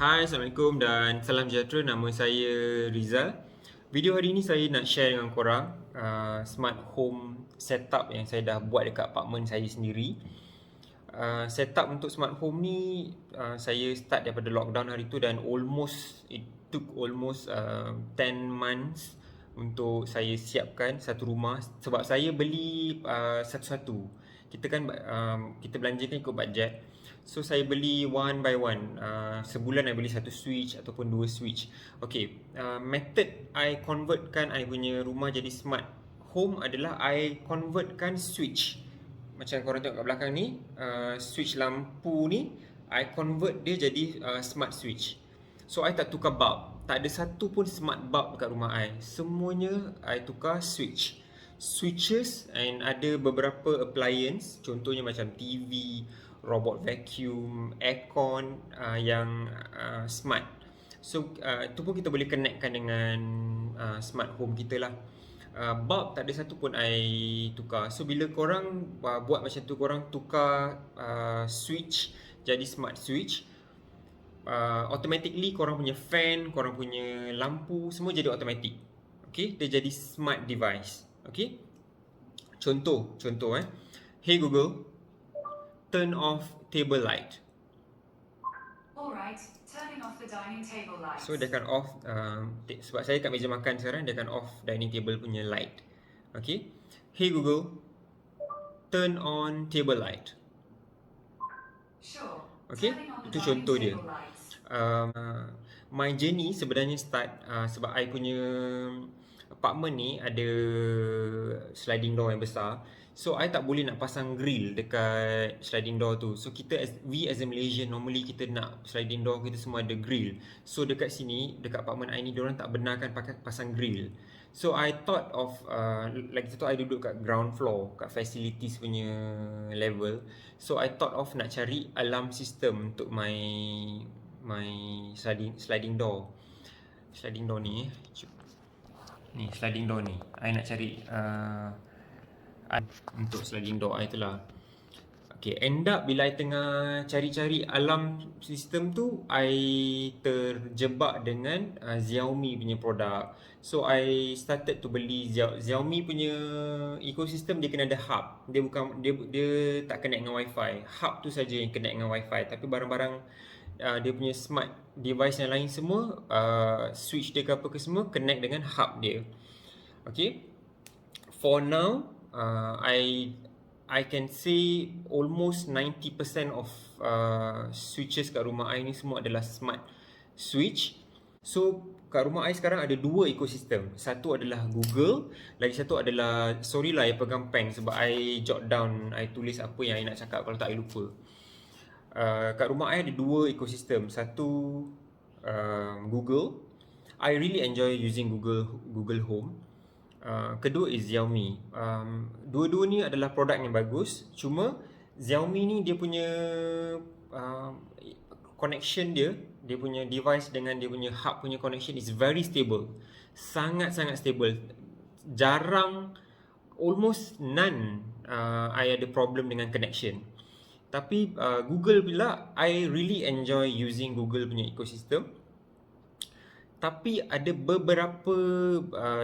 Hai, Assalamualaikum dan salam sejahtera. Nama saya Rizal. Video hari ini saya nak share dengan korang smart home setup yang saya dah buat dekat apartmen saya sendiri. Setup untuk smart home ni saya start daripada lockdown hari tu dan it took almost 10 months untuk saya siapkan satu rumah sebab saya beli satu-satu. Kita kan kita belanjakan ikut bajet. So saya beli one by one. Sebulan I beli satu switch ataupun dua switch. Okay, method I convertkan I punya rumah jadi smart home adalah I convertkan switch. Macam korang tengok kat belakang ni, switch lampu ni I convert dia jadi smart switch. So I tak tukar bulb. Tak ada satu pun smart bulb dekat rumah I. Semuanya I tukar switches and ada beberapa appliance, contohnya macam TV, robot vacuum, aircon yang smart. So tu pun kita boleh connectkan dengan smart home kita lah. Bulb tak ada satu pun I tukar. So bila korang buat macam tu, korang tukar switch jadi smart switch, automatically korang punya fan, korang punya lampu semua jadi automatic. Okay, dia jadi smart device. Okay, contoh Hey Google, turn off table light. Alright, turning off the dining table lights. So dia akan off, sebab saya kat meja makan sekarang, dia akan off dining table punya light. Okay, Hey Google, turn on table light. Sure. Okay, Turning on the itu dining contoh dia. table lights. My journey sebenarnya start sebab I punya apartment ni ada sliding door yang besar. So I tak boleh nak pasang grill dekat sliding door tu. So we as a Malaysian, normally kita nak sliding door kita semua ada grill. So dekat sini, dekat apartment I ni, diorang tak benarkan pasang grill. So I thought of like tu I duduk kat ground floor, kat facilities punya level. So I thought of nak cari alarm system untuk my sliding door. Sliding door ni sliding door ni I nak cari untuk sliding door I tu lah. Okay, end up bila I tengah cari-cari alarm system tu, I terjebak dengan Xiaomi punya produk. So I started to beli Xiaomi punya ecosystem. Dia kena ada hub. Dia tak connect dengan wifi. Hub tu saja yang connect dengan wifi. Tapi barang-barang dia punya smart device yang lain semua, switch dia ke apa ke semua connect dengan hub dia. Okay, for now I can say almost 90% of switches kat rumah I ni semua adalah smart switch. So kat rumah I sekarang ada dua ekosistem. Satu adalah Google, lagi satu adalah, sorry lah I pegang pen sebab I jot down, I tulis apa yang I nak cakap, kalau tak I lupa. Kat rumah I ada dua ekosistem. Satu Google. I really enjoy using Google Home. Kedua is Xiaomi. Dua-dua ni adalah produk yang bagus. Cuma Xiaomi ni dia punya connection dia punya device dengan dia punya hub punya connection is very stable. Sangat-sangat stable. Jarang, almost none I ada problem dengan connection. Tapi Google pula, I really enjoy using Google punya ecosystem. Tapi ada beberapa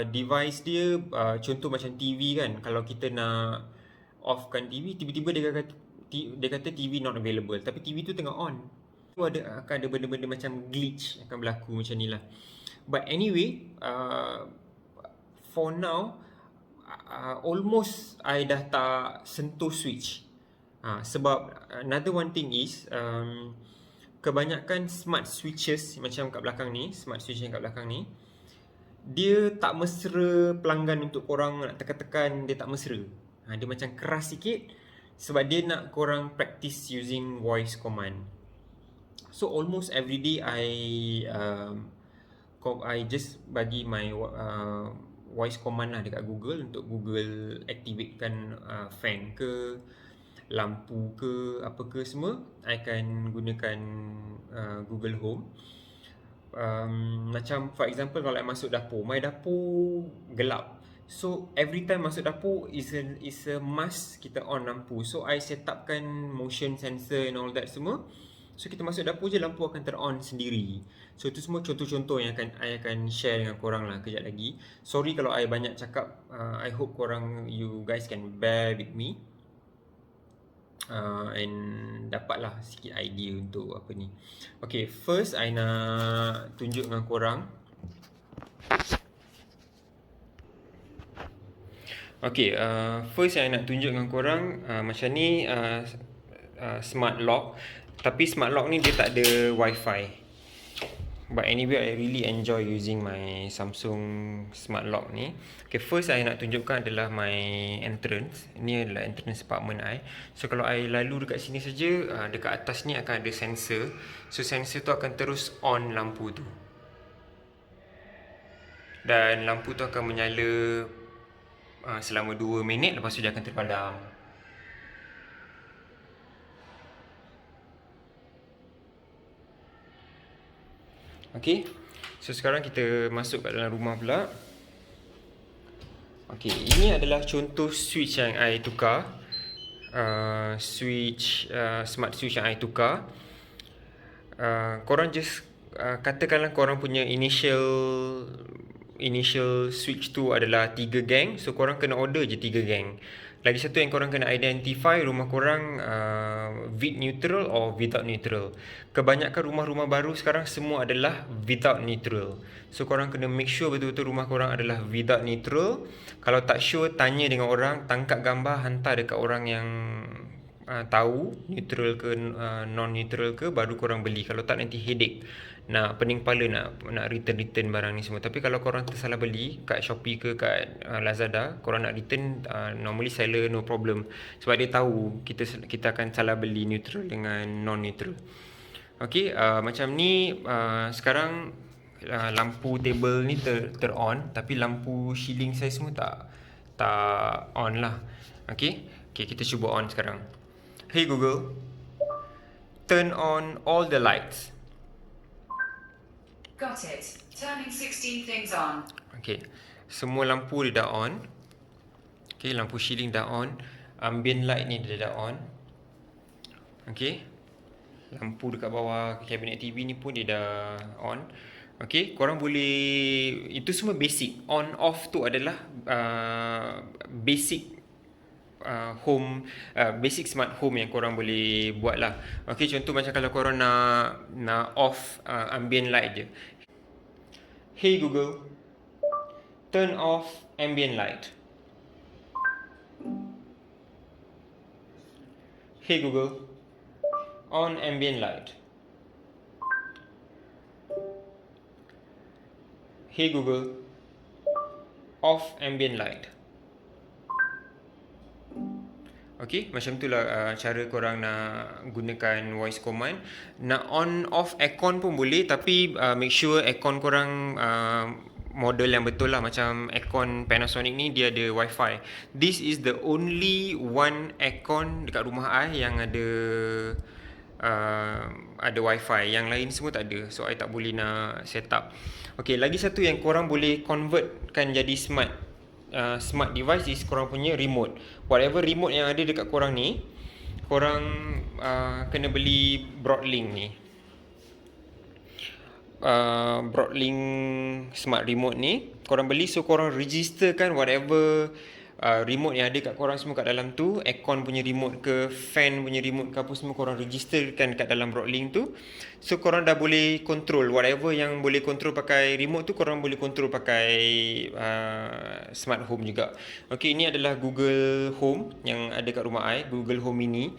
device dia, contoh macam TV kan, kalau kita nak offkan TV, tiba-tiba dia kata TV not available, tapi TV tu tengah on. Akan ada benda-benda macam glitch akan berlaku macam ni lah. But anyway, for now, almost I dah tak sentuh switch. Sebab another one thing is, kebanyakan smart switches macam kat belakang ni, smart switch yang kat belakang ni, dia tak mesra pelanggan untuk korang nak tekan-tekan, dia tak mesra. Dia macam keras sikit sebab dia nak korang practice using voice command. So almost every day I just bagi my voice command lah dekat Google untuk Google activatekan fan ke, lampu ke, apa ke semua, I akan gunakan Google Home. Macam for example, kalau I masuk dapur, my dapur gelap. So every time masuk dapur is a must kita on lampu. So I set upkan motion sensor and all that semua. So kita masuk dapur je, lampu akan turn-on sendiri. So itu semua contoh-contoh yang I akan share dengan korang lah kejap lagi. Sorry kalau I banyak cakap, I hope you guys can bear with me. And dapatlah sikit idea untuk apa ni. Okay, first I nak tunjuk dengan korang. Okay, first I nak tunjuk dengan korang macam ni, smart lock. Tapi smart lock ni dia tak ada wifi. But anyway, I really enjoy using my Samsung smart lock ni. Okay, first I nak tunjukkan adalah my entrance. Ni adalah entrance apartment I. So kalau I lalu dekat sini saja, dekat atas ni akan ada sensor. So sensor tu akan terus on lampu tu. Dan lampu tu akan menyala selama 2 minit, lepas tu dia akan terpadam. Okay, so sekarang kita masuk kat dalam rumah pula. Okay, ini adalah contoh switch yang I tukar. Smart switch yang I tukar. Korang just katakanlah korang punya initial switch tu adalah 3 gang. So korang kena order je 3 gang. Lagi satu yang korang kena identify rumah korang with neutral or without neutral. Kebanyakan rumah-rumah baru sekarang semua adalah without neutral. So korang kena make sure betul-betul rumah korang adalah without neutral. Kalau tak sure, tanya dengan orang, tangkap gambar, hantar dekat orang yang tahu neutral ke non-neutral ke, baru korang beli. Kalau tak nanti headache, nak pening kepala nak return barang ni semua. Tapi kalau korang tersalah beli kat Shopee ke kat Lazada, korang nak return, normally seller no problem, sebab dia tahu kita akan salah beli neutral dengan non-neutral. Okay, macam ni. Sekarang lampu table ni ter-on, tapi lampu ceiling saya semua tak on lah. Okay, kita cuba on sekarang. Hey Google, turn on all the lights. Got it. Turning 16 things on. Okay, semua lampu dia dah on. Okay, lampu ceiling dah on. Ambient light ni dia dah on. Okay, lampu dekat bawah kabinet TV ni pun dia dah on. Okay, korang boleh, itu semua basic. On off tu adalah basic home, basic smart home yang korang boleh buat lah. Okay, contoh macam kalau korang nak off ambient light je. Hey Google, turn off ambient light. Hey Google, on ambient light. Hey Google, off ambient light. Okay, macam tu lah cara korang nak gunakan voice command. Nak on off aircon pun boleh, tapi make sure aircon korang model yang betul lah. Macam aircon Panasonic ni dia ada wifi. This is the only one aircon dekat rumah I yang ada wifi. Yang lain semua tak ada. So I tak boleh nak set up. Okay, lagi satu yang korang boleh convertkan jadi smart device is korang punya remote. Whatever remote yang ada dekat korang ni, korang kena beli Broadlink ni. Broadlink smart remote ni korang beli, so korang registerkan whatever remote yang ada kat korang semua kat dalam tu. Aircon punya remote ke, fan punya remote ke, apa semua korang registerkan kat dalam Broadlink tu. So korang dah boleh control whatever yang boleh control pakai remote tu, korang boleh control pakai smart home juga. Okay, ini adalah Google Home yang ada kat rumah I, Google Home Mini.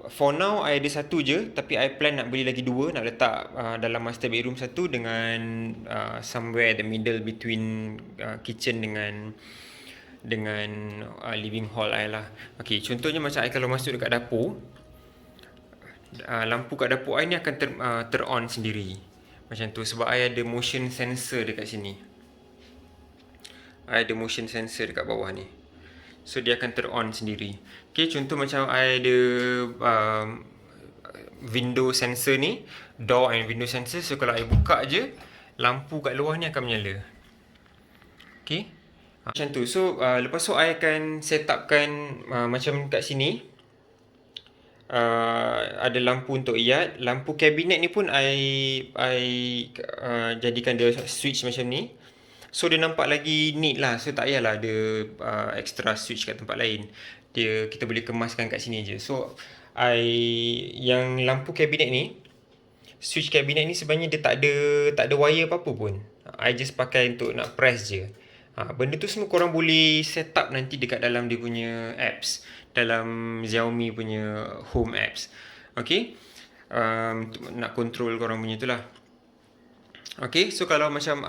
For now I ada satu je, tapi I plan nak beli lagi 2, nak letak dalam master bedroom satu dengan somewhere the middle between kitchen dengan living hall I lah. Okay, contohnya macam I kalau masuk dekat dapur, lampu kat dapur I ni akan ter-on sendiri. Macam tu, sebab I ada motion sensor dekat sini. I ada motion sensor dekat bawah ni. So dia akan ter-on sendiri. Okay, contoh macam I ada window sensor ni, door and window sensor. So kalau I buka je, lampu kat luar ni akan menyala. Okay, macam tu. So lepas tu I akan set upkan macam kat sini. ada lampu untuk iat. Lampu kabinet ni pun jadikan dia switch macam ni. So dia nampak lagi neat lah. So tak payahlah ada extra switch kat tempat lain. Kita boleh kemaskan kat sini je. So yang lampu kabinet ni, switch kabinet ni sebenarnya dia tak ada wire apa-apa pun. I just pakai untuk nak press je. Benda tu semua korang boleh set up nanti dekat dalam dia punya apps, dalam Xiaomi punya home apps. Okay, nak control korang punya tu lah. Okay, so kalau macam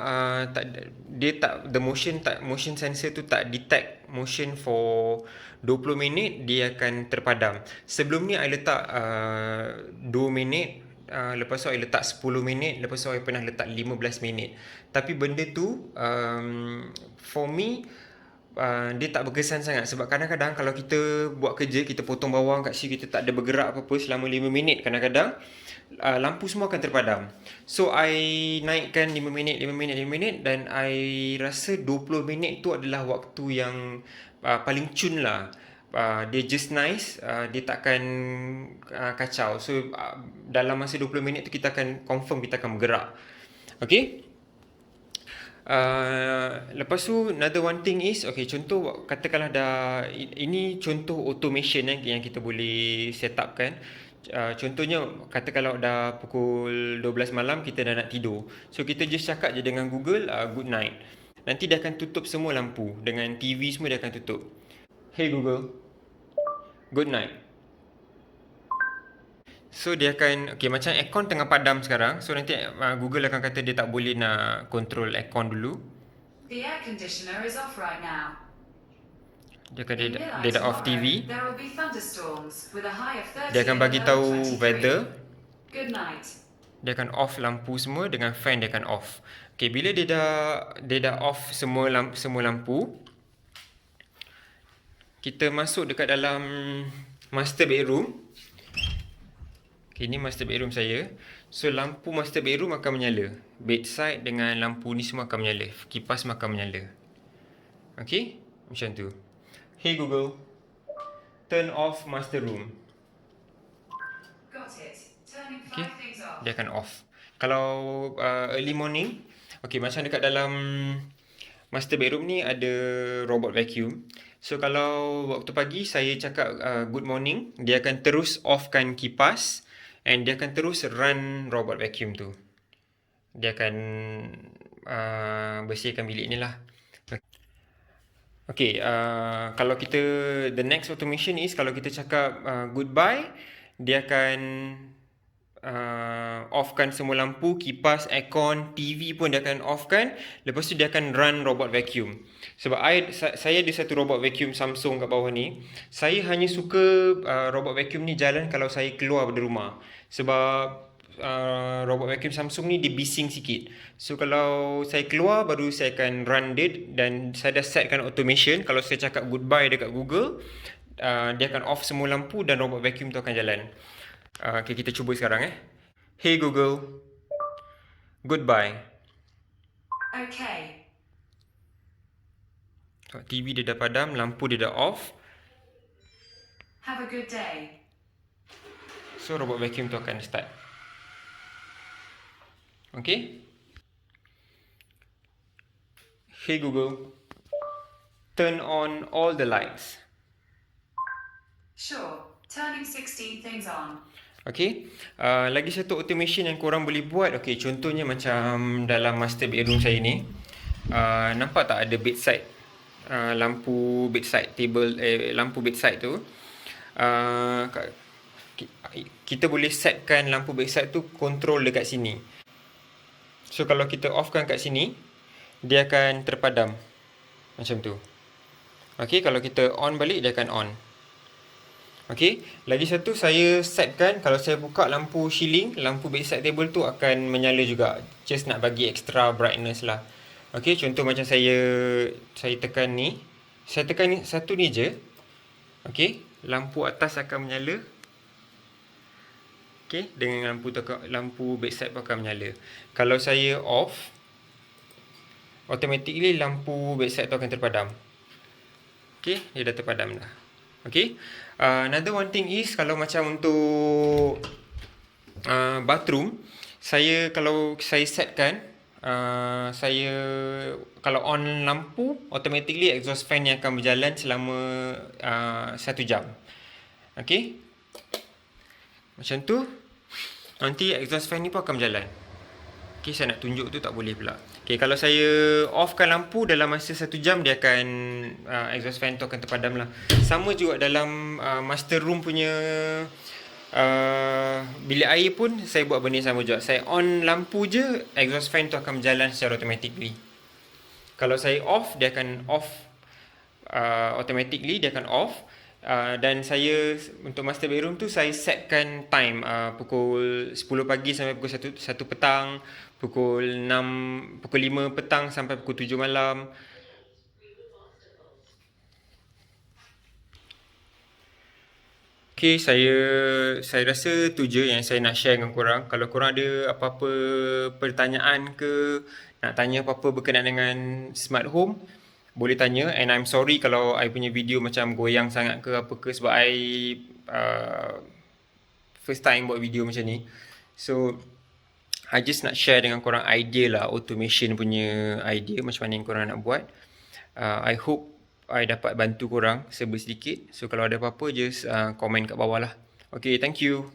motion sensor tu tak detect motion for 20 minit, dia akan terpadam. Sebelum ni I letak 2 minit, lepas tu I letak 10 minit, lepas tu I pernah letak 15 minit. Tapi benda tu for me dia tak berkesan sangat, sebab kadang-kadang kalau kita buat kerja, kita potong bawang kat sini, kita tak ada bergerak apa-apa selama 5 minit, kadang-kadang lampu semua akan terpadam. So I naikkan 5 minit dan I rasa 20 minit tu adalah waktu yang paling cun lah. Dia just nice, dia takkan kacau. So dalam masa 20 minit tu kita akan confirm kita akan bergerak. Okay. Lepas tu another one thing is, okay, contoh katakanlah ini contoh automation yang kita boleh set up kan. Contohnya katakanlah dah pukul 12 malam, kita dah nak tidur. So kita just cakap je dengan Google good night. Nanti dia akan tutup semua lampu, dengan TV semua dia akan tutup. Hey Google, good night. So dia akan, okay, macam aircon tengah padam sekarang. So nanti Google akan kata dia tak boleh nak control aircon dulu. The air conditioner is off right now. Dia akan In dia Milai dah off tomorrow, TV. there will be thunderstorms with a high of 30 Dia akan bagi and a low tahu 23. weather. Good night. Dia akan off lampu semua, dengan fan dia akan off. Okay, bila dia dah off semua lampu, kita masuk dekat dalam master bedroom. Okay, ini master bedroom saya. So lampu master bedroom akan menyala. Bedside dengan lampu ni semua akan menyala. Kipas semua akan menyala. Okay, macam tu. Hey Google, turn off master room. Got it. Turning 5 Okay, things off. dia akan off. Kalau early morning, okay, macam dekat dalam master bedroom ni ada robot vacuum. So kalau waktu pagi saya cakap good morning, dia akan terus offkan kipas and dia akan terus run robot vacuum tu. Dia akan bersihkan bilik ni lah. Okay, kalau kita, the next automation is, kalau kita cakap goodbye, dia akan offkan semua lampu, kipas, aircon, TV pun dia akan offkan. Lepas tu dia akan run robot vacuum. Sebab saya ada satu robot vacuum Samsung kat bawah ni. Saya hanya suka robot vacuum ni jalan kalau saya keluar dari rumah. Sebab robot vacuum Samsung ni dia bising sikit. So kalau saya keluar baru saya akan run dia, dan saya dah setkan automation. Kalau saya cakap goodbye dekat Google, dia akan off semua lampu dan robot vacuum tu akan jalan. Okay, kita cuba sekarang Hey Google, goodbye. Okay. TV dia dah padam, lampu dia dah off. Have a good day. So robot vacuum tu akan start. Okay. Hey Google, turn on all the lights. Sure. Turning 16 things on. Okay, lagi satu automation yang korang boleh buat. Okay, contohnya macam dalam master bedroom saya ni, nampak tak ada bedside, lampu bedside table, lampu bedside tu, kita boleh setkan lampu bedside tu control dekat sini. So kalau kita offkan kat sini, dia akan terpadam macam tu. Okay, kalau kita on balik, dia akan on. Okay, lagi satu saya setkan, kalau saya buka lampu ceiling, lampu bedside table tu akan menyala juga. Just nak bagi extra brightness lah. Okay, contoh macam saya tekan ni. Saya tekan ni, satu ni je. Okay, lampu atas akan menyala. Okay, dengan lampu bedside pun akan menyala. Kalau saya off, automatically lampu bedside tu akan terpadam. Okay, dia dah terpadam dah. Okay, Another one thing is, kalau macam untuk bathroom, kalau saya setkan, saya kalau on lampu, automatically exhaust fan yang akan berjalan selama 1 jam. Okay, macam tu. Nanti exhaust fan ni pun akan berjalan. Okay, saya nak tunjuk tu tak boleh pula. Okay, kalau saya offkan lampu dalam masa 1 jam, dia akan exhaust fan tu akan terpadam lah. Sama juga dalam master room punya bilik air pun saya buat benda sama juga. Saya on lampu je, exhaust fan tu akan berjalan secara automatically. Kalau saya off, dia akan off automatically, dia akan off. Dan saya untuk master bedroom tu saya setkan time pukul 10 pagi sampai pukul 1 petang, pukul 5 petang sampai pukul 7 malam. Okay, saya rasa tu je yang saya nak share dengan korang. Kalau korang ada apa-apa pertanyaan ke, nak tanya apa-apa berkenaan dengan smart home, boleh tanya. And I'm sorry kalau I punya video macam goyang sangat ke apa ke, sebab I first time buat video macam ni. So I just nak share dengan korang idea lah, automation punya idea, macam mana yang korang nak buat. I hope I dapat bantu korang sedikit. So kalau ada apa-apa, just komen kat bawah lah. Okay, thank you.